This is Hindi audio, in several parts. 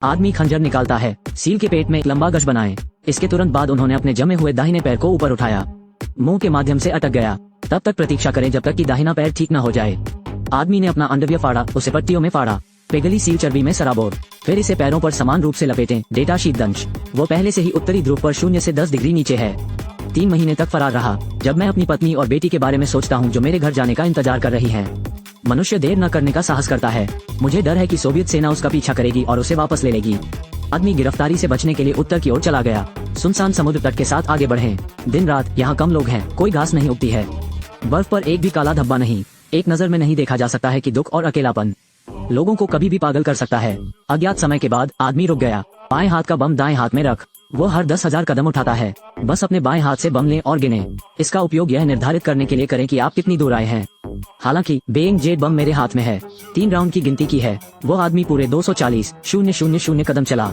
आदमी खंजर निकालता है। सील के पेट में एक लंबा गश बनाए। इसके तुरंत बाद उन्होंने अपने जमे हुए दाहिने पैर को ऊपर उठाया। मुंह के माध्यम से अटक गया। तब तक प्रतीक्षा करें जब तक कि दाहिना पैर ठीक न हो जाए। आदमी ने अपना अंडरवियर फाड़ा, उसे पट्टियों में फाड़ा, पिघली सील चर्बी में सराबोर, फिर इसे पैरों पर समान रूप से लपेटें। डेटा शीट दंश। वो पहले से ही उत्तरी ध्रुव पर 0 से 10 डिग्री नीचे है। 3 महीने तक फरार रहा। जब मैं अपनी पत्नी और बेटी के बारे में सोचता हूँ जो मेरे घर जाने का इंतजार कर रही है। मनुष्य देर न करने का साहस करता है। मुझे डर है कि सोवियत सेना उसका पीछा करेगी और उसे वापस ले लेगी। आदमी गिरफ्तारी से बचने के लिए उत्तर की ओर चला गया। सुनसान समुद्र तट के साथ आगे बढ़े। दिन रात यहाँ कम लोग हैं, कोई घास नहीं उगती है, बर्फ पर एक भी काला धब्बा नहीं। एक नजर में नहीं देखा जा सकता है कि दुख और अकेलापन लोगों को कभी भी पागल कर सकता है। अज्ञात समय के बाद आदमी रुक गया। बाएं हाथ का बम दाएं हाथ में रख। वो हर 10,000 कदम उठाता है। बस अपने बाएं हाथ से बम लें और गिने। इसका उपयोग यह निर्धारित करने के लिए करें कि आप कितनी दूर आए हैं। हालांकि बेइंग जेट बम मेरे हाथ में है। 3 राउंड की गिनती की है। वो आदमी पूरे 240,000 कदम चला,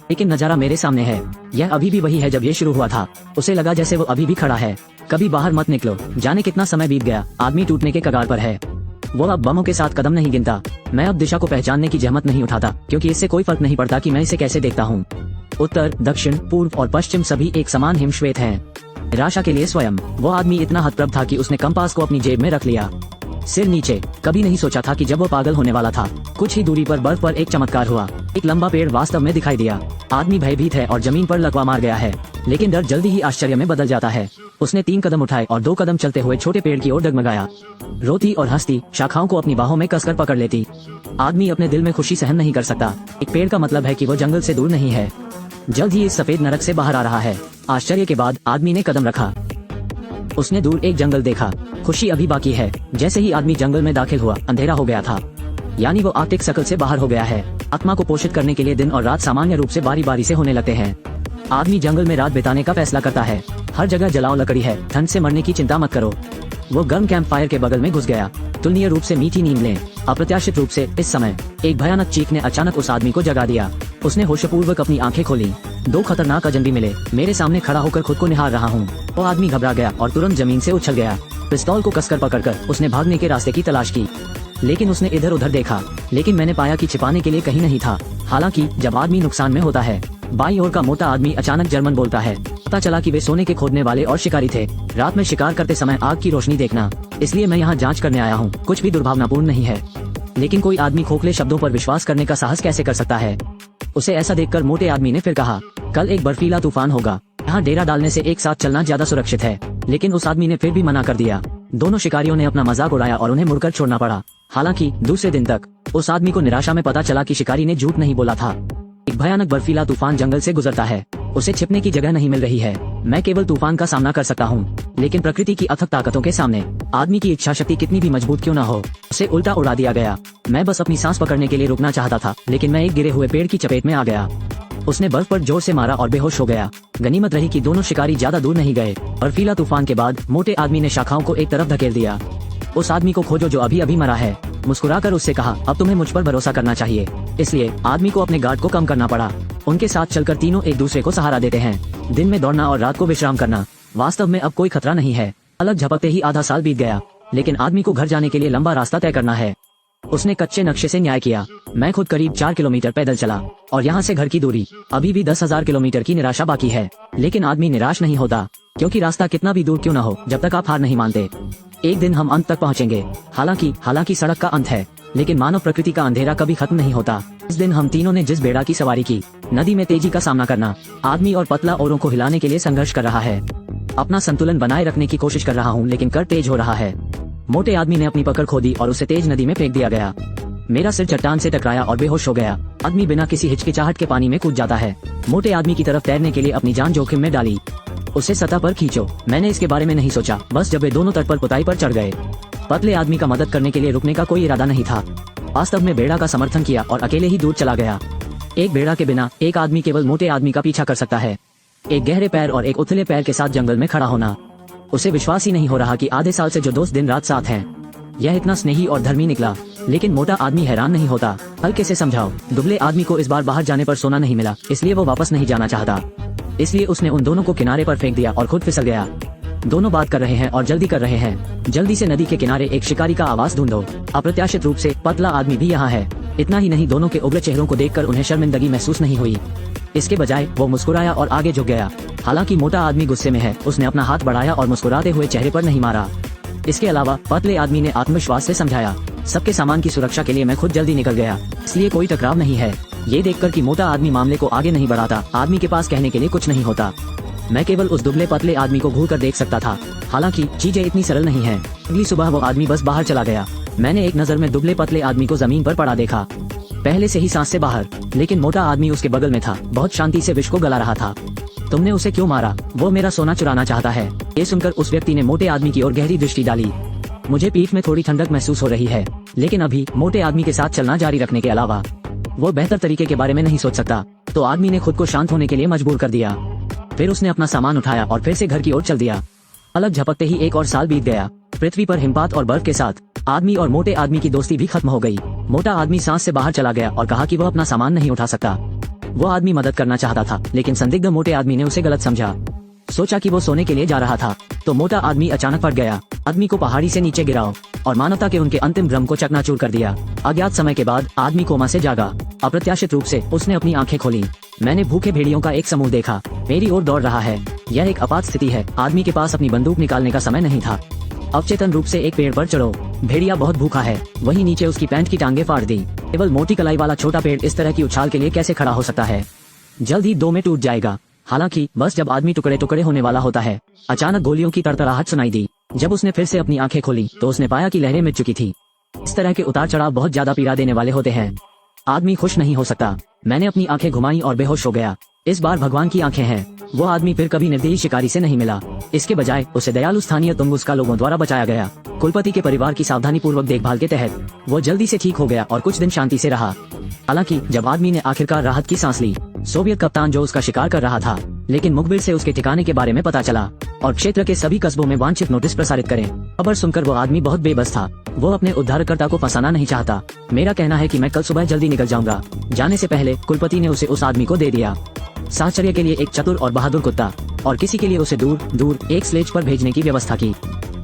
लेकिन नजारा मेरे सामने है। यह अभी भी वही है जब ये शुरू हुआ था। उसे लगा जैसे वो अभी भी खड़ा है। कभी बाहर मत निकलो। जाने कितना समय बीत गया। आदमी टूटने के कगार पर है। वो अब बमों के साथ कदम नहीं गिनता। मैं अब दिशा को पहचानने की जहमत नहीं उठाता, क्योंकि इससे कोई फर्क नहीं पड़ता कि मैं इसे कैसे देखता हूँ। उत्तर, दक्षिण, पूर्व और पश्चिम सभी एक समान हिमश्वेत हैं। निराशा के लिए स्वयं। वो आदमी इतना हतप्रभ था कि उसने कंपास को अपनी जेब में रख लिया। सिर नीचे। कभी नहीं सोचा था कि जब वो पागल होने वाला था। कुछ ही दूरी पर बर्फ पर एक चमत्कार हुआ। एक लंबा पेड़ वास्तव में दिखाई दिया। आदमी भयभीत है और जमीन पर लकवा मार गया है, लेकिन डर जल्दी ही आश्चर्य में बदल जाता है। उसने 3 कदम उठाए और 2 कदम चलते हुए छोटे पेड़ की ओर डगमगाया। रोती और हंसती, शाखाओं को अपनी बाहों में कसकर पकड़ लेती। आदमी अपने दिल में खुशी सहन नहीं कर सकता। एक पेड़ का मतलब है कि वो जंगल से दूर नहीं है, जल्द ही इस सफेद नरक से बाहर आ रहा है। आश्चर्य के बाद आदमी ने कदम रखा। उसने दूर एक जंगल देखा। खुशी अभी बाकी है। जैसे ही आदमी जंगल में दाखिल हुआ, अंधेरा हो गया था। यानी वो आर्कटिक सर्कल से बाहर हो गया है। आत्मा को पोषित करने के लिए दिन और रात सामान्य रूप से बारी बारी से होने लगते हैं। आदमी जंगल में रात बिताने का फैसला करता है। हर जगह जलाओ लकड़ी है। ठंड से मरने की चिंता मत करो। वो गर्म कैंप फायर के बगल में घुस गया। तुलनीय रूप से मीठी नींद लें। अप्रत्याशित रूप से इस समय एक भयानक चीख ने अचानक उस आदमी को जगा दिया। उसने होशपूर्वक अपनी आंखें खोली। 2 खतरनाक अजनबी मिले। मेरे सामने खड़ा होकर खुद को निहार रहा हूँ। वो आदमी घबरा गया और तुरंत जमीन से उछल गया। पिस्तौल को कसकर पकड़कर उसने भागने के रास्ते की तलाश की, लेकिन उसने इधर उधर देखा, लेकिन मैंने पाया कि छिपाने के लिए कहीं नहीं था। हालांकि जब आदमी नुकसान में होता है। बाईं ओर का मोटा आदमी अचानक जर्मन बोलता है। पता चला कि वे सोने के खोदने वाले और शिकारी थे। रात में शिकार करते समय आग की रोशनी देखना, इसलिए मैं यहाँ जांच करने आया हूँ। कुछ भी दुर्भावनापूर्ण नहीं है, लेकिन कोई आदमी खोखले शब्दों पर विश्वास करने का साहस कैसे कर सकता है। उसे ऐसा देखकर मोटे आदमी ने फिर कहा, कल एक बर्फीला तूफान होगा। यहाँ डेरा डालने से एक साथ चलना ज्यादा सुरक्षित है। लेकिन उस आदमी ने फिर भी मना कर दिया। दोनों शिकारियों ने अपना मजाक उड़ाया और उन्हें मुड़कर छोड़ना पड़ा। हालांकि दूसरे दिन तक उस आदमी को निराशा में पता चला कि शिकारी ने झूठ नहीं बोला था। एक भयानक बर्फीला तूफान जंगल से गुजरता है। उसे छिपने की जगह नहीं मिल रही है। मैं केवल तूफान का सामना कर सकता हूँ, लेकिन प्रकृति की अथक ताकतों के सामने आदमी की इच्छा शक्ति कितनी भी मजबूत क्यों न हो, उसे उल्टा उड़ा दिया गया। मैं बस अपनी सांस पकड़ने के लिए रुकना चाहता था, लेकिन मैं एक गिरे हुए पेड़ की चपेट में आ गया। उसने बर्फ पर जोर से मारा और बेहोश हो गया। गनीमत रही कि दोनों शिकारी ज्यादा दूर नहीं गए। बर्फीला तूफान के बाद मोटे आदमी ने शाखाओं को एक तरफ धकेल दिया। उस आदमी को खोजो जो अभी अभी मरा है। मुस्कुराकर उससे कहा, अब तुम्हें मुझ पर भरोसा करना चाहिए। इसलिए आदमी को अपने गार्ड को कम करना पड़ा। उनके साथ चलकर तीनों एक दूसरे को सहारा देते हैं। दिन में दौड़ना और रात को विश्राम करना। वास्तव में अब कोई खतरा नहीं है। अलग झपकते ही आधा साल बीत गया, लेकिन आदमी को घर जाने के लिए लंबा रास्ता तय करना है। उसने कच्चे नक्शे से न्याय किया। मैं खुद करीब 4 किलोमीटर पैदल चला, और यहाँ से घर की दूरी अभी भी 10,000 किलोमीटर की निराशा बाकी है। लेकिन आदमी निराश नहीं होता, क्योंकि रास्ता कितना भी दूर क्यों न हो, जब तक आप हार नहीं मानते, एक दिन हम अंत तक पहुँचेंगे। हालांकि सड़क का अंत है, लेकिन मानव प्रकृति का अंधेरा कभी खत्म नहीं होता। इस दिन हम तीनों ने जिस बेड़ा की सवारी की, नदी में तेजी का सामना करना, आदमी और पतला औरों को हिलाने के लिए संघर्ष कर रहा है। अपना संतुलन बनाए रखने की कोशिश कर रहा हूँ, लेकिन कर तेज हो रहा है। मोटे आदमी ने अपनी पकड़ खो दी और उसे तेज नदी में फेंक दिया गया। मेरा सिर चट्टान से टकराया और बेहोश हो गया। आदमी बिना किसी हिचकिचाहट के पानी में कूद जाता है। मोटे आदमी की तरफ तैरने के लिए अपनी जान जोखिम में डाली। उसे सतह पर खींचो। मैंने इसके बारे में नहीं सोचा, बस जब वे दोनों तट पर पुताई पर चढ़ गए। पतले आदमी का मदद करने के लिए रुकने का कोई इरादा नहीं था। वास्तव में बेड़ा का समर्थन किया और अकेले ही दूर चला गया। एक बेड़ा के बिना एक आदमी केवल मोटे आदमी का पीछा कर सकता है। एक गहरे पैर और एक उथले पैर के साथ जंगल में खड़ा होना। उसे विश्वास ही नहीं हो रहा कि आधे साल से जो दोस्त दिन रात साथ हैं, यह इतना स्नेही और धर्मी निकला। लेकिन मोटा आदमी हैरान नहीं होता। हल्के से समझाओ। दुबले आदमी को इस बार बाहर जाने पर सोना नहीं मिला, इसलिए वो वापस नहीं जाना चाहता। इसलिए उसने उन दोनों को किनारे पर फेंक दिया और खुद फिसल गया। दोनों बात कर रहे हैं और जल्दी कर रहे हैं। जल्दी से नदी के किनारे एक शिकारी का आवाज ढूंढो। अप्रत्याशित रूप से पतला आदमी भी यहाँ है। इतना ही नहीं, दोनों के उबले चेहरों को देखकर उन्हें शर्मिंदगी महसूस नहीं हुई। इसके बजाय वो मुस्कुराया और आगे झुक गया। हालांकि मोटा आदमी गुस्से में है, उसने अपना हाथ बढ़ाया और मुस्कुराते हुए चेहरे पर नहीं मारा। इसके अलावा पतले आदमी ने आत्मविश्वास से समझाया, सबके सामान की सुरक्षा के लिए मैं खुद जल्दी निकल गया, इसलिए कोई टकराव नहीं है। ये देखकर कि मोटा आदमी मामले को आगे नहीं बढ़ाता, आदमी के पास कहने के लिए कुछ नहीं होता। मैं केवल उस दुबले पतले आदमी को घूर कर देख सकता था। हालांकि चीजें इतनी सरल नहीं है। अगली सुबह वो आदमी बस बाहर चला गया। मैंने एक नजर में दुबले पतले आदमी को जमीन पर पड़ा देखा, पहले से ही सांस से बाहर, लेकिन मोटा आदमी उसके बगल में था, बहुत शांति से विष को गला रहा था। तुमने उसे क्यों मारा? वो मेरा सोना चुराना चाहता है। ये सुनकर उस व्यक्ति ने मोटे आदमी की ओर गहरी दृष्टि डाली। मुझे पीठ में थोड़ी ठंडक महसूस हो रही है, लेकिन अभी मोटे आदमी के साथ चलना जारी रखने के अलावा वो बेहतर तरीके के बारे में नहीं सोच सकता। तो आदमी ने खुद को शांत होने के लिए मजबूर कर दिया। फिर उसने अपना सामान उठाया और फिर से घर की ओर चल दिया। अलग झपकते ही एक और साल बीत गया। पृथ्वी पर हिमपात और बर्फ के साथ आदमी और मोटे आदमी की दोस्ती भी खत्म हो गई। मोटा आदमी सांस से बाहर चला गया और कहा कि वह अपना सामान नहीं उठा सकता। वो आदमी मदद करना चाहता था, लेकिन संदिग्ध मोटे आदमी ने उसे गलत समझा। सोचा कि वो सोने के लिए जा रहा था, तो मोटा आदमी अचानक फट गया। आदमी को पहाड़ी से नीचे गिराओ और मानवता के उनके अंतिम भ्रम को चकनाचूर कर दिया। अज्ञात समय के बाद आदमी कोमा से जागा। अप्रत्याशित रूप से उसने अपनी आंखें खोली। मैंने भूखे भेड़ियों का एक समूह देखा, मेरी ओर दौड़ रहा है। यह एक आपात स्थिति है। आदमी के पास अपनी बंदूक निकालने का समय नहीं था। अवचेतन रूप से एक पेड़ पर चढ़ो। भेड़िया बहुत भूखा है। वहीं नीचे उसकी पैंट की टांगे फाड़ दी। केवल मोटी कलाई वाला छोटा पेड़ इस तरह की उछाल के लिए कैसे खड़ा हो सकता है? जल्द ही 2 में टूट जाएगा। हालांकि बस जब आदमी टुकड़े टुकड़े होने वाला होता है, अचानक गोलियों की तड़तड़ाहट सुनाई दी। जब उसने फिर से अपनी आंखें खोली तो उसने पाया कि लहरें मिट चुकी थी। इस तरह के उतार चढ़ाव बहुत ज्यादा पीड़ा देने वाले होते हैं। आदमी खुश नहीं हो सकता। मैंने अपनी आंखें घुमाई और बेहोश हो गया। इस बार भगवान की आंखें हैं। वो आदमी फिर कभी निर्दयी शिकारी से नहीं मिला। इसके बजाय उसे दयालु स्थानीय तुंगुस्का लोगों द्वारा बचाया गया। कुलपति के परिवार की सावधानी पूर्वक देखभाल के तहत वो जल्दी से ठीक हो गया और कुछ दिन शांति से रहा। हालांकि जब आदमी ने आखिरकार राहत की सांस ली, सोवियत कप्तान जो उसका शिकार कर रहा था, लेकिन मुखबिर से उसके ठिकाने के बारे में पता चला और क्षेत्र के सभी कस्बों में वांछित नोटिस प्रसारित करें। खबर सुनकर वो आदमी बहुत बेबस था। वो अपने उद्धारकर्ता को फंसाना नहीं चाहता। मेरा कहना है कि मैं कल सुबह जल्दी निकल जाऊंगा। जाने से पहले कुलपति ने उसे उस आदमी को दे दिया। साहचर्य के लिए एक चतुर और बहादुर कुत्ता, और किसी के लिए उसे दूर दूर एक स्लेज पर भेजने की व्यवस्था की।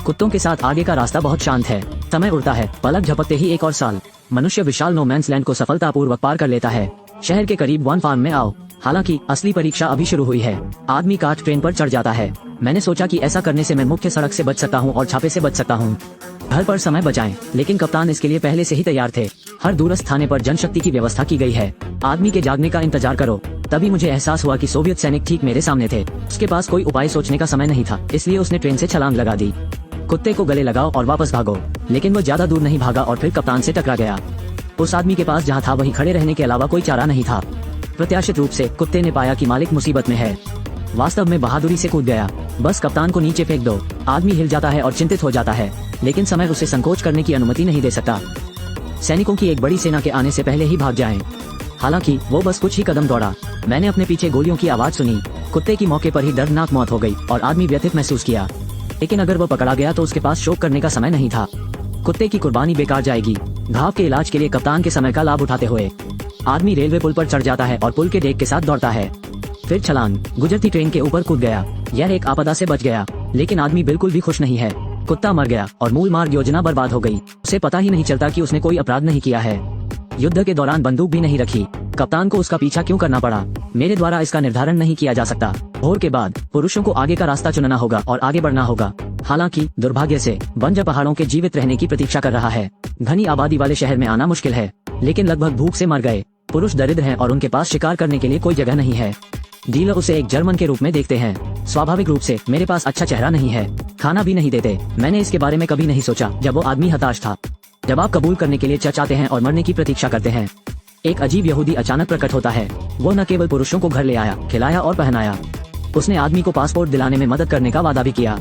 कुत्तों के साथ आगे का रास्ता बहुत शांत है। समय उड़ता है, पलक झपकते ही एक और साल। मनुष्य विशाल नो मैंस लैंड को सफलतापूर्वक पार कर लेता है। शहर के करीब वन फार्म में आओ। हालांकि असली परीक्षा अभी शुरू हुई है। आदमी काट ट्रेन पर चढ़ जाता है। मैंने सोचा कि ऐसा करने से मैं मुख्य सड़क से बच सकता हूँ और छापे से बच सकता हूँ। घर पर समय बचाएं, लेकिन कप्तान इसके लिए पहले से ही तैयार थे। हर दूरस्थ थाने पर जनशक्ति की व्यवस्था की गई है। आदमी के जागने का इंतजार करो। तभी मुझे एहसास हुआ कि सोवियत सैनिक ठीक मेरे सामने थे। उसके पास कोई उपाय सोचने का समय नहीं था, इसलिए उसने ट्रेन से छलांग लगा दी। कुत्ते को गले लगाओ और वापस भागो। लेकिन वो ज्यादा दूर नहीं भागा और फिर कप्तान से टकरा गया। उस आदमी के पास जहाँ था वहीं खड़े रहने के अलावा कोई चारा नहीं था। प्रत्याशित रूप से कुत्ते ने पाया कि मालिक मुसीबत में है। वास्तव में बहादुरी से कूद गया। बस कप्तान को नीचे फेंक दो। आदमी हिल जाता है और चिंतित हो जाता है, लेकिन समय उसे संकोच करने की अनुमति नहीं दे सकता। सैनिकों की एक बड़ी सेना के आने से पहले ही भाग जाएं। हालांकि वो बस कुछ ही कदम दौड़ा। मैंने अपने पीछे गोलियों की आवाज सुनी। कुत्ते की मौके पर ही दर्दनाक मौत हो गई और आदमी व्यथित महसूस किया। लेकिन अगर वो पकड़ा गया तो उसके पास शोक करने का समय नहीं था। कुत्ते की कुर्बानी बेकार जाएगी। घाव के इलाज के लिए कप्तान के समय का लाभ उठाते हुए आदमी रेलवे पुल पर चढ़ जाता है और पुल के डेक के साथ दौड़ता है। फिर छलांग, गुजरती ट्रेन के ऊपर कूद गया। यह एक आपदा से बच गया, लेकिन आदमी बिल्कुल भी खुश नहीं है। कुत्ता मर गया और मूल मार्ग योजना बर्बाद हो गई। उसे पता ही नहीं चलता कि उसने कोई अपराध नहीं किया है। युद्ध के दौरान बंदूक भी नहीं रखी। कप्तान को उसका पीछा क्यों करना पड़ा? मेरे द्वारा इसका निर्धारण नहीं किया जा सकता। भोर के बाद पुरुषों को आगे का रास्ता चुनना होगा और आगे बढ़ना होगा। हालांकि दुर्भाग्य से बंजर पहाड़ों के जीवित रहने की प्रतीक्षा कर रहा है। घनी आबादी वाले शहर में आना मुश्किल है, लेकिन लगभग भूख से मर गए। पुरुष दरिद्र हैं और उनके पास शिकार करने के लिए कोई जगह नहीं है। डीलर उसे एक जर्मन के रूप में देखते हैं। स्वाभाविक रूप से मेरे पास अच्छा चेहरा नहीं है, खाना भी नहीं देते। मैंने इसके बारे में कभी नहीं सोचा जब वो आदमी हताश था। जब आप कबूल करने के लिए चचाते हैं और मरने की प्रतीक्षा करते हैं, एक अजीब यहूदी अचानक प्रकट होता है। वो न केवल पुरुषों को घर ले आया, खिलाया और पहनाया, उसने आदमी को पासपोर्ट दिलाने में मदद करने का वादा भी किया।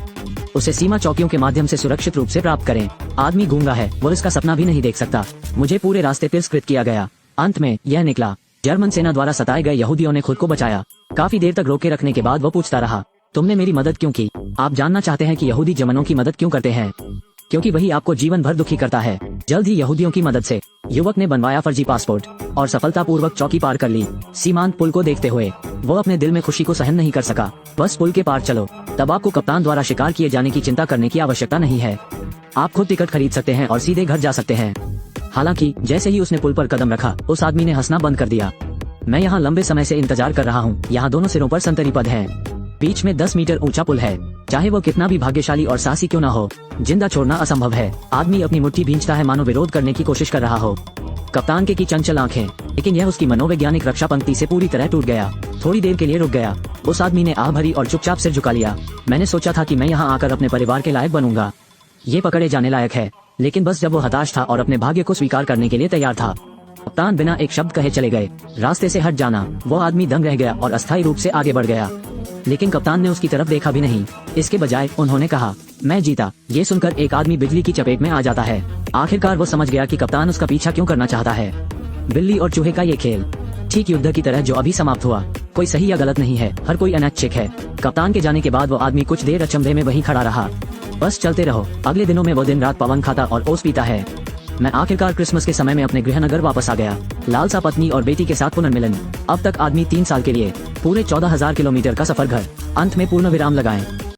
उसे सीमा चौकियों के माध्यम से सुरक्षित रूप से प्राप्त करें। आदमी गूंगा है, वो इसका सपना भी नहीं देख सकता। मुझे पूरे रास्ते तिरस्कृत किया गया। अंत में यह निकला, जर्मन सेना द्वारा सताए गए यहूदियों ने खुद को बचाया। काफी देर तक रोके रखने के बाद वो पूछता रहा, तुमने मेरी मदद क्यों की? आप जानना चाहते हैं कि यहूदी जर्मनों की मदद क्यों करते हैं? क्योंकि वही आपको जीवन भर दुखी करता है। जल्द ही यहूदियों की मदद से युवक ने बनवाया फर्जी पासपोर्ट और सफलतापूर्वक चौकी पार कर ली। सीमांत पुल को देखते हुए वो अपने दिल में खुशी को सहन नहीं कर सका। बस पुल के पार चलो, तब आपको कप्तान द्वारा शिकार किए जाने की चिंता करने की आवश्यकता नहीं है। आप खुद टिकट खरीद सकते हैं और सीधे घर जा सकते हैं। हालांकि जैसे ही उसने पुल पर कदम रखा उस आदमी ने हंसना बंद कर दिया। मैं यहाँ लंबे समय से इंतजार कर रहा हूँ। यहाँ दोनों सिरों पर संतरी पद है, बीच में 10 मीटर ऊंचा पुल है। चाहे वो कितना भी भाग्यशाली और साहसी क्यों ना हो, जिंदा छोड़ना असंभव है। आदमी अपनी मुट्ठी भींचता है मानो विरोध करने की कोशिश कर रहा हो। कप्तान की चंचल आंखें, लेकिन यह उसकी मनोवैज्ञानिक रक्षा पंक्ति से पूरी तरह टूट गया। थोड़ी देर के लिए रुक गया। उस आदमी ने आह भरी और चुपचाप सिर झुका लिया। मैंने सोचा था कि मैं यहाँ आकर अपने परिवार के लायक बनूंगा। ये पकड़े जाने लायक है। लेकिन बस जब वो हताश था और अपने भाग्य को स्वीकार करने के लिए तैयार था, कप्तान बिना एक शब्द कहे चले गए। रास्ते से हट जाना। वो आदमी दंग रह गया और अस्थायी रूप से आगे बढ़ गया। लेकिन कप्तान ने उसकी तरफ देखा भी नहीं। इसके बजाय उन्होंने कहा, मैं जीता। ये सुनकर एक आदमी बिजली की चपेट में आ जाता है। आखिरकार वो समझ गया कि कप्तान उसका पीछा क्यों करना चाहता है। बिल्ली और चूहे का ये खेल, ठीक युद्ध की तरह जो अभी समाप्त हुआ, कोई सही या गलत नहीं है, हर कोई अनैच्छिक है। कप्तान के जाने के बाद वो आदमी कुछ देर अचंभे में वहीं खड़ा रहा। बस चलते रहो। अगले दिनों में वो दिन रात पवन खाता और ओस पीता है। मैं आखिरकार क्रिसमस के समय में अपने गृहनगर वापस आ गया। लालसा पत्नी और बेटी के साथ पुनर्मिलन। अब तक आदमी 3 साल के लिए पूरे 14,000 किलोमीटर का सफर घर। अंत में पूर्ण विराम लगाएं।